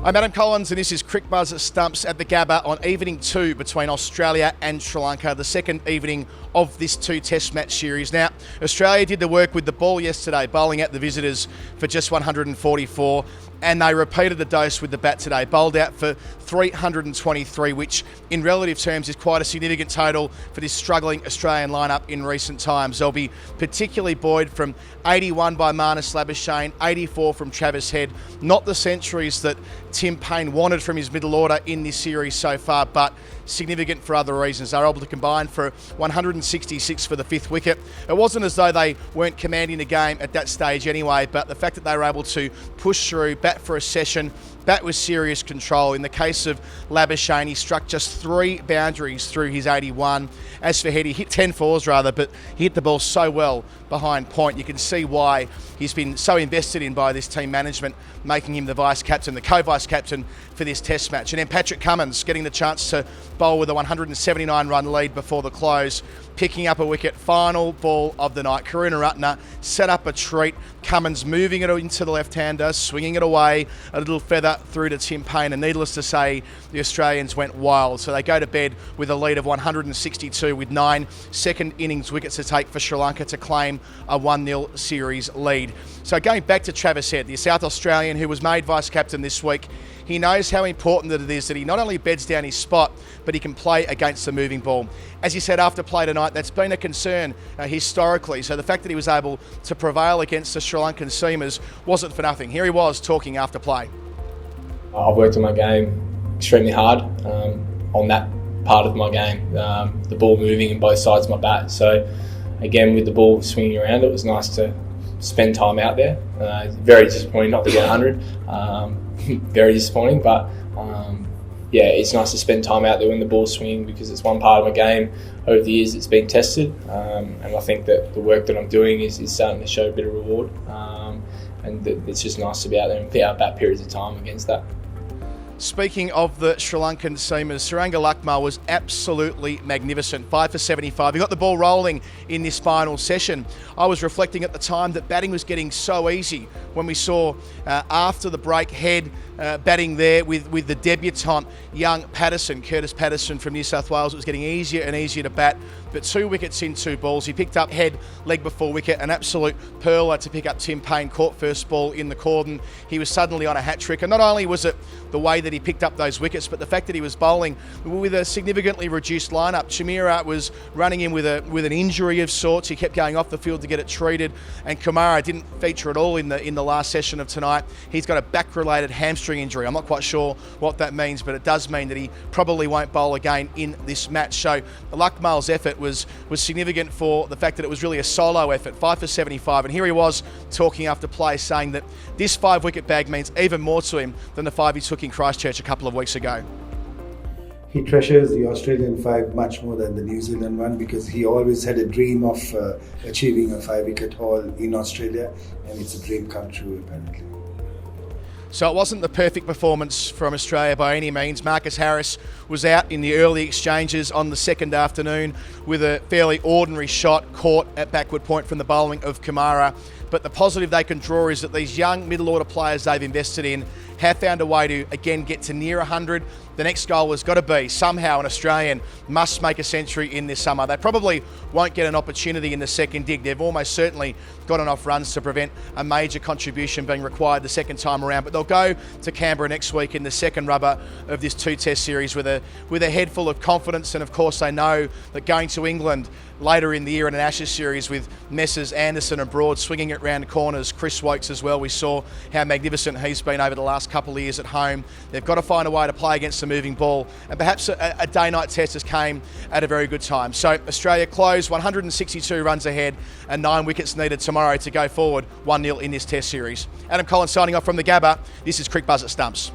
I'm Adam Collins and this is Crick Buzz at Stumps at the Gabba on evening 2 between Australia and Sri Lanka, the second evening of this 2 test match series. Now, Australia did the work with the ball yesterday, bowling at the visitors for just 144, and they repeated the dose with the bat today, bowled out for 323, which in relative terms is quite a significant total for this struggling Australian lineup in recent times. They'll be particularly buoyed from 81 by Marnus Labuschagne, 84 from Travis Head, not the centuries that Tim Paine wanted from his middle order in this series so far, but significant for other reasons. They were able to combine for 166 for the 5th wicket. It wasn't as though they weren't commanding the game at that stage anyway, but the fact that they were able to push through, bat for a session, bat with serious control. In the case of Labuschagne, he struck just 3 boundaries through his 81. As for Head, he hit 10 fours rather, but he hit the ball so well behind point. You can see why he's been so invested in by this team management, making him the vice-captain, the co-vice captain for this test match. And then Patrick Cummins getting the chance to bowl with a 179-run lead before the close, picking up a wicket, final ball of the night. Karunaratne set up a treat. Cummins moving it into the left-hander, swinging it away, a little feather through to Tim Paine, and needless to say, the Australians went wild. So they go to bed with a lead of 162 with 9 second innings wickets to take for Sri Lanka to claim a 1-0 series lead. So going back to Travis Head, the South Australian who was made vice-captain this week, he knows how important it is that he not only beds down his spot, but he can play against the moving ball. As he said after play tonight, that's been a concern historically. So the fact that he was able to prevail against the Sri Lankan seamers wasn't for nothing. Here he was talking after play. I've worked on my game extremely hard on that part of my game, the ball moving in both sides of my bat. So again, with the ball swinging around, it was nice to spend time out there. Very disappointing not to get 100. Very disappointing, but yeah, it's nice to spend time out there when the ball's swinging because it's one part of my game over the years that's been tested, and I think that the work that I'm doing is starting to show a bit of reward, and it's just nice to be out there and be out bat periods of time against that. Speaking of the Sri Lankan seamers, Suranga Lakmal was absolutely magnificent. 5 for 75. He got the ball rolling in this final session. I was reflecting at the time that batting was getting so easy when we saw after the break Head batting there with the debutant young Patterson, Curtis Patterson from New South Wales. It was getting easier and easier to bat. But 2 wickets in 2 balls. He picked up Head, leg before wicket, an absolute pearler to pick up Tim Paine, caught first ball in the cordon. He was suddenly on a hat-trick. And not only was it the way that he picked up those wickets, but the fact that he was bowling with a significantly reduced lineup. Chamira was running in with an injury of sorts. He kept going off the field to get it treated, and Kumara didn't feature at all in the last session of tonight. He's got a back-related hamstring injury. I'm not quite sure what that means, but it does mean that he probably won't bowl again in this match. So Lakmal's effort was significant for the fact that it was really a solo effort, 5 for 75. And here he was talking after play, saying that this 5-wicket bag means even more to him than the 5 he took in Christchurch a couple of weeks ago. He treasures the Australian 5 much more than the New Zealand one because he always had a dream of achieving a 5-wicket haul in Australia, and it's a dream come true apparently. So it wasn't the perfect performance from Australia by any means. Marcus Harris was out in the early exchanges on the second afternoon with a fairly ordinary shot caught at backward point from the bowling of Kumara. But the positive they can draw is that these young middle order players they've invested in have found a way to, again, get to near 100. The next goal has got to be somehow an Australian must make a century in this summer. They probably won't get an opportunity in the second dig. They've almost certainly got enough runs to prevent a major contribution being required the second time around. But they'll go to Canberra next week in the second rubber of this 2-test series with a head full of confidence. And of course they know that going to England later in the year in an Ashes series with Messrs Anderson and Broad swinging it round corners, Chris Wokes as well. We saw how magnificent he's been over the last couple of years at home. They've got to find a way to play against the moving ball, and perhaps a day-night test has came at a very good time. So Australia closed 162 runs ahead and 9 wickets needed tomorrow to go forward 1-0 in this test series. Adam Collins signing off from the Gabba. This is Crick Buzz at Stumps.